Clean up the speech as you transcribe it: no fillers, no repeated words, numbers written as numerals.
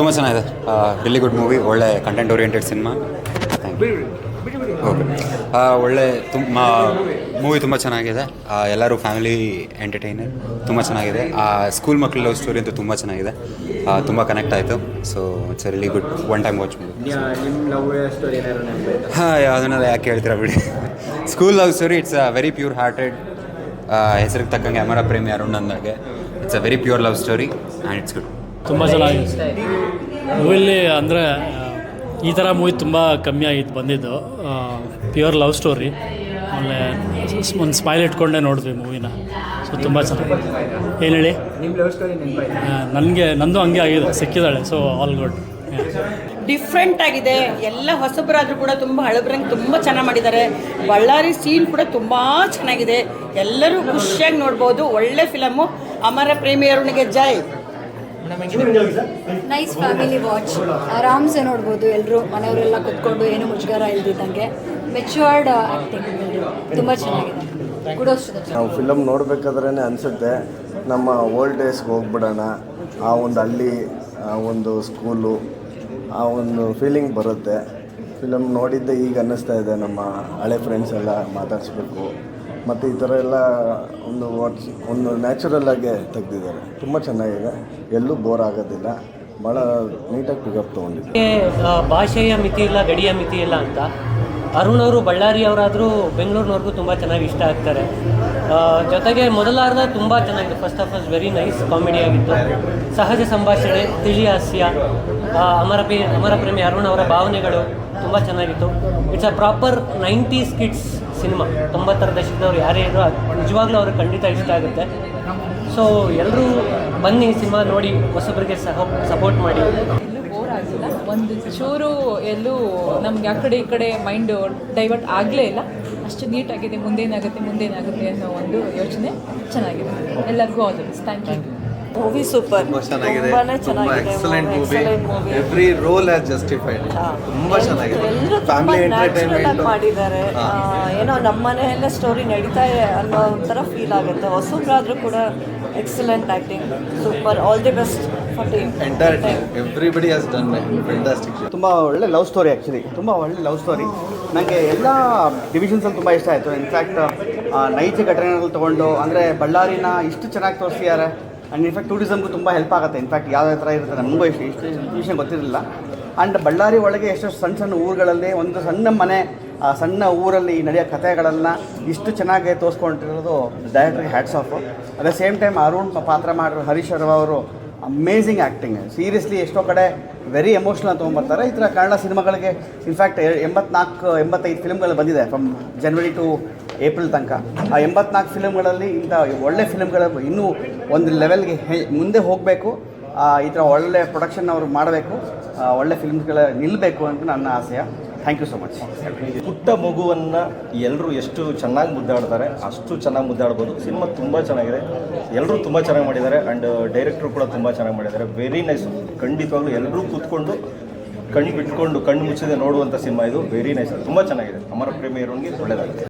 ತುಂಬ ಚೆನ್ನಾಗಿದೆ. Really good movie, ಒಳ್ಳೆ ಕಂಟೆಂಟ್ ಓರಿಯೆಂಟೆಡ್ ಸಿನಿಮಾ. ಓಕೆ, ಒಳ್ಳೆ ಮೂವಿ ತುಂಬ ಚೆನ್ನಾಗಿದೆ. ಎಲ್ಲರೂ ಫ್ಯಾಮಿಲಿ ಎಂಟರ್ಟೈನರ್, ತುಂಬ ಚೆನ್ನಾಗಿದೆ. ಸ್ಕೂಲ್ ಮಕ್ಕಳ ಲವ್ ಸ್ಟೋರಿ ಅಂತೂ ತುಂಬ ಚೆನ್ನಾಗಿದೆ, ತುಂಬ ಕನೆಕ್ಟ್ ಆಯಿತು. So it's really good one time watch movie. ಅದನ್ನೆಲ್ಲ ಯಾಕೆ ಹೇಳ್ತೀರಾ ಬಿಡಿ. School love story, it's a very pure hearted, ಹೆಸರಿಗೆ ತಕ್ಕಂಗೆ ಅಮರ ಪ್ರೇಮಿ ಅರುಣ್ ಅಂದಾಗೆ it's a very pure love story and it's good. ತುಂಬ ಚೆನ್ನಾಗಿದೆ ಮೂವಿಲಿ. ಅಂದರೆ ಈ ಥರ ಮೂವಿ ತುಂಬ ಕಮ್ಮಿ ಆಗಿತ್ತು ಬಂದಿದ್ದು. ಪ್ಯೂರ್ ಲವ್ ಸ್ಟೋರಿ, ಆಮೇಲೆ ಒಂದು ಸ್ಮೈಲ್ ಇಟ್ಕೊಂಡೆ ನೋಡಿದ್ವಿ ಮೂವಿನ. ಸೊ ತುಂಬ ಚೆನ್ನಾಗಿದೆ. ಏನು ಹೇಳಿ, ನಂದು ಹಂಗೆ ಆಗಿದೆ, ಸಿಕ್ಕಿದ್ದಾಳೆ. So all good. ಡಿಫ್ರೆಂಟ್ ಆಗಿದೆ. ಎಲ್ಲ ಹೊಸಬರಾದರೂ ಕೂಡ ತುಂಬ ಹಳಬ್ರಂಗೆ ತುಂಬ ಚೆನ್ನಾಗಿ ಮಾಡಿದ್ದಾರೆ. ಬಳ್ಳಾರಿ ಸೀನ್ ಕೂಡ ತುಂಬ ಚೆನ್ನಾಗಿದೆ. ಎಲ್ಲರೂ ಖುಷಿಯಾಗಿ ನೋಡ್ಬೋದು. ಒಳ್ಳೆ ಫಿಲಮು. ಅಮರ ಪ್ರೇಮಿಯರಿಗೆ ಜೈ. ನೈಸ್ ಫ್ಯಾಮಿಲಿ ವಾಚ್, ಆರಾಮ್ಸೆ ನೋಡ್ಬೋದು. ಎಲ್ಲರೂ ಮನೆಯವರೆಲ್ಲ ಕುತ್ಕೊಂಡು ಏನು ಮುಜುಗರ ಇಲ್ದಿದ್ದಂಗೆ. ಮೆಚ್ಯೂರ್ಡ್ ಆ್ಯಕ್ಟಿಂಗ್ ತುಂಬ ಚೆನ್ನಾಗಿದೆ. ನಾವು ಫಿಲಮ್ ನೋಡಬೇಕಾದ್ರೇ ಅನಿಸುತ್ತೆ ನಮ್ಮ ಓಲ್ಡ್ ಡೇಸ್ಗೆ ಹೋಗ್ಬಿಡೋಣ. ಆ ಒಂದು ಹಳ್ಳಿ, ಆ ಒಂದು ಸ್ಕೂಲು, ಆ ಒಂದು ಫೀಲಿಂಗ್ ಬರುತ್ತೆ. ಫಿಲಮ್ ನೋಡಿದ್ದೆ ಈಗ ಅನ್ನಿಸ್ತಾ ಇದೆ, ನಮ್ಮ ಹಳೆ ಫ್ರೆಂಡ್ಸ್ ಎಲ್ಲ ಮಾತಾಡಿಸ್ಬೇಕು. ಮತ್ತು ಈ ಥರ ಎಲ್ಲ ಒಂದು ನ್ಯಾಚುರಲ್ಲಾಗೆ ತೆಗೆದಿದ್ದಾರೆ. ತುಂಬ ಚೆನ್ನಾಗಿದೆ, ಎಲ್ಲೂ ಬೋರ್ ಆಗೋದಿಲ್ಲ. ಭಾಳ ನೀಟಾಗಿ ಪಿಕಪ್ ತೊಗೊಂಡಿದ್ದೆ. ಭಾಷೆಯ ಮಿತಿ ಇಲ್ಲ, ಗಡಿಯ ಮಿತಿ ಇಲ್ಲ ಅಂತ. ಅರುಣ್ ಅವರು ಬಳ್ಳಾರಿಯವರಾದರೂ ಬೆಂಗಳೂರಿನವ್ರಿಗೂ ತುಂಬ ಚೆನ್ನಾಗಿ ಇಷ್ಟ ಆಗ್ತಾರೆ. ಜೊತೆಗೆ ಮೊದಲಾರ್ಧ ತುಂಬ ಚೆನ್ನಾಗಿದೆ. First of all very nice comedy ಆಗಿತ್ತು. ಸಹಜ ಸಂಭಾಷಣೆ, ತಿಳಿ ಹಾಸ್ಯ, ಅಮರ ಪ್ರೇಮಿ ಅರುಣ್ ಅವರ ಭಾವನೆಗಳು ತುಂಬ ಚೆನ್ನಾಗಿತ್ತು. It's a proper 90s kids cinema. 90ರ ದಶಕದವ್ರು ಯಾರೇ ಇದ್ರು ನಿಜವಾಗ್ಲೂ ಅವ್ರಿಗೆ ಖಂಡಿತ ಇಷ್ಟ ಆಗುತ್ತೆ. ಸೊ ಎಲ್ಲರೂ ಬನ್ನಿ, ಸಿನಿಮಾ ನೋಡಿ, ಹೊಸಬರಿಗೆ ಸಪೋರ್ಟ್ ಮಾಡಿ. ಎಲ್ಲೂ ಬೋರ್ ಆಗಿಲ್ಲ. ಒಂದು ಚೂರು ಎಲ್ಲೂ ನಮ್ಗೆ ಆ ಕಡೆ ಈ ಕಡೆ ಮೈಂಡ್ ಡೈವರ್ಟ್ ಆಗಲೇ ಇಲ್ಲ. ಅಷ್ಟು ನೀಟಾಗಿದೆ. ಮುಂದೇನಾಗುತ್ತೆ ಅನ್ನೋ ಒಂದು ಯೋಚನೆ ಚೆನ್ನಾಗಿದೆ. ಎಲ್ಲರಿಗೂ all the best. Thank you. Movie super, ಚೆನ್ನಾಗಿದೆ. Excellent movie. Every role has justified. ತುಂಬಾ ಚೆನ್ನಾಗಿದೆ. ಫ್ಯಾಮಿಲಿ ಎಂಟರ್ಟೈನ್ಮೆಂಟ್ ಮಾಡಿದ್ದಾರೆ. ಏನೋ ನಮ್ಮ ಮನೆಯಲ್ಲೇ ಸ್ಟೋರಿ ನಡೀತಾ ಅನ್ನೋ ಥರ ಫೀಲ್ ಆಗುತ್ತೆ. ಹೊಸಬ್ರಾದ್ರೂ ಕೂಡ excellent acting, super. All the best for team. Entire team, everybody has done fantastic. ತುಂಬ ಒಳ್ಳೆ ಲವ್ ಸ್ಟೋರಿ. ಆ್ಯಕ್ಚುಲಿ ತುಂಬ ಒಳ್ಳೆ ಲವ್ ಸ್ಟೋರಿ. ನನಗೆ ಎಲ್ಲ ಡಿವಿಷನ್ಸಲ್ಲಿ ತುಂಬ ಇಷ್ಟ ಆಯಿತು. ಇನ್ಫ್ಯಾಕ್ಟ್ ನೈಜ ಘಟನೆಗಳು ತೊಗೊಂಡು, ಅಂದರೆ ಬಳ್ಳಾರಿನ ಇಷ್ಟು ಚೆನ್ನಾಗಿ ತೋರಿಸಿದ್ದಾರೆ. ಆ್ಯಂಡ್ ಇನ್ಫ್ಯಾಕ್ಟ್ ಟೂರಿಸಮ್ಗೂ ತುಂಬ ಹೆಲ್ಪ್ ಆಗುತ್ತೆ. ಇನ್ಫ್ಯಾಕ್ಟ್ ಯಾವ ಥರ ಇರುತ್ತೆ ನಮಗೂ ಇಷ್ಟು ವಿಷಯ ಗೊತ್ತಿರಲಿಲ್ಲ. ಆ್ಯಂಡ್ ಬಳ್ಳಾರಿ ಒಳಗೆ ಎಷ್ಟೋ ಸಣ್ಣ ಊರುಗಳಲ್ಲಿ ಒಂದು ಸಣ್ಣ ಮನೆ, ಸಣ್ಣ ಊರಲ್ಲಿ ನಡೆಯೋ ಕಥೆಗಳನ್ನು ಇಷ್ಟು ಚೆನ್ನಾಗಿ ತೋರಿಸ್ಕೊಂಡಿರೋದು ಡೈರೆಕ್ಟ್ರಿಗೆ hats off. At the same time Arun ಪಾತ್ರ ಮಾಡಿರೋ ಹರೀಶ್ ಶರ್ವ ಅವರು ಅಮೇಝಿಂಗ್ ಆ್ಯಕ್ಟಿಂಗ್. ಸೀರಿಯಸ್ಲಿ ಎಷ್ಟೋ ಕಡೆ ವೆರಿ ಎಮೋಷ್ನಲ್ ತೊಗೊಂಬರ್ತಾರೆ. ಈ ಥರ ಕನ್ನಡ ಸಿನಿಮಾಗಳಿಗೆ ಇನ್ಫ್ಯಾಕ್ಟ್ 84-85 ಫಿಲ್ಮ್ಗಳು ಬಂದಿದೆ ಫ್ರಮ್ ಜನವರಿ ಟು ಏಪ್ರಿಲ್ ತನಕ. ಆ 84 ಫಿಲ್ಮ್ಗಳಲ್ಲಿ ಇಂಥ ಒಳ್ಳೆ ಫಿಲ್ಮ್ಗಳು ಇನ್ನೂ ಒಂದು ಲೆವೆಲ್ಗೆ ಮುಂದೆ ಹೋಗಬೇಕು. ಈ ಥರ ಒಳ್ಳೆ ಪ್ರೊಡಕ್ಷನ್ ಅವರು ಮಾಡಬೇಕು, ಒಳ್ಳೆ ಫಿಲ್ಮ್ಗಳ ನಿಲ್ಲಬೇಕು ಅಂತ ನನ್ನ ಆಸೆಯ. Thank you so much. ಪುಟ್ಟ ಮಗುವನ್ನು ಎಲ್ಲರೂ ಎಷ್ಟು ಚೆನ್ನಾಗಿ ಮುದ್ದಾಡ್ತಾರೆ ಅಷ್ಟು ಚೆನ್ನಾಗಿ ಮುದ್ದಾಡ್ಬೋದು. ಸಿನಿಮಾ ತುಂಬ ಚೆನ್ನಾಗಿದೆ, ಎಲ್ಲರೂ ತುಂಬ ಚೆನ್ನಾಗಿ ಮಾಡಿದ್ದಾರೆ. ಆ್ಯಂಡ್ ಡೈರೆಕ್ಟ್ರು ಕೂಡ ತುಂಬ ಚೆನ್ನಾಗಿ ಮಾಡಿದ್ದಾರೆ. Very nice. ಖಂಡಿತವಾಗ್ಲೂ ಎಲ್ಲರೂ ಕೂತ್ಕೊಂಡು ಕಣ್ಣು ಬಿಟ್ಕೊಂಡು ಕಣ್ಣು ಮುಚ್ಚದೆ ನೋಡುವಂಥ ಸಿನಿಮಾ ಇದು. ವೆರಿ ನೈಸ್, ತುಂಬ ಚೆನ್ನಾಗಿದೆ. ಅಮರ ಪ್ರೇಮಿ ಇರೋನಿಗೆ ಒಳ್ಳೆಯದಾಗಿದೆ.